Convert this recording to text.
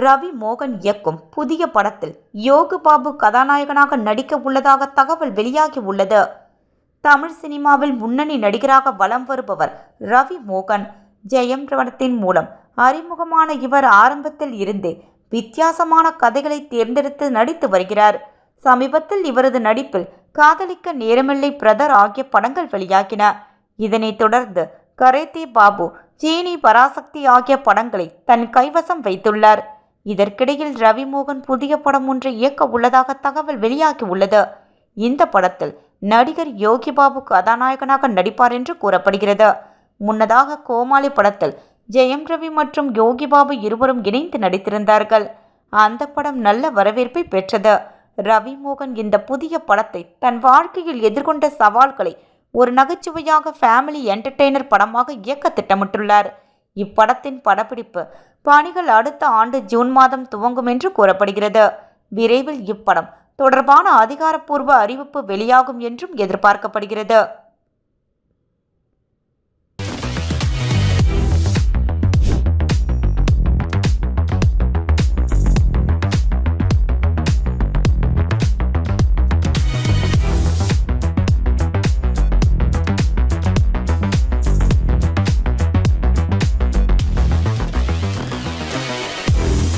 ரவி மோகன் இயக்கும் புதிய படத்தில் யோகி பாபு கதாநாயகனாக நடிக்க உள்ளதாக தகவல் வெளியாகி உள்ளது. தமிழ் சினிமாவில் முன்னணி நடிகராக வலம் வருபவர் ரவி மோகன். ஜெயம் படத்தின் மூலம் அறிமுகமான இவர் ஆரம்பத்தில் இருந்தே வித்தியாசமான கதைகளை தேர்ந்தெடுத்து நடித்து வருகிறார். சமீபத்தில் இவரது நடிப்பில் காதலிக்க நேரமில்லை பிரதர் ஆகிய படங்கள் வெளியாகின. இதனைத் தொடர்ந்து கரேத்தே பாபு, ஜீனி, பராசக்தி ஆகிய படங்களை தன் கைவசம் வைத்துள்ளார். இதற்கிடையில் ரவி மோகன் புதிய படம் ஒன்றை இயக்க உள்ளதாக தகவல் வெளியாகி உள்ளது. இந்த படத்தில் நடிகர் யோகி பாபு கதாநாயகனாக நடிப்பார் என்று கூறப்படுகிறது. முன்னதாக கோமாளி படத்தில் ஜெயம் ரவி மற்றும் யோகி பாபு இருவரும் இணைந்து நடித்திருந்தார்கள். அந்த படம் நல்ல வரவேற்பை பெற்றது. ரவி மோகன் இந்த புதிய படத்தை தன் வாழ்க்கையில் எதிர்கொண்ட சவால்களை ஒரு நகைச்சுவையாக ஃபேமிலி என்டர்டெய்னர் படமாக இயக்க திட்டமிட்டுள்ளார். இப்படத்தின் படப்பிடிப்பு பணிகள் அடுத்த ஆண்டு ஜூன் மாதம் துவங்கும் என்று கூறப்படுகிறது. விரைவில் இப்படம் தொடர்பான அதிகாரப்பூர்வ அறிவிப்பு வெளியாகும் என்றும் எதிர்பார்க்கப்படுகிறது.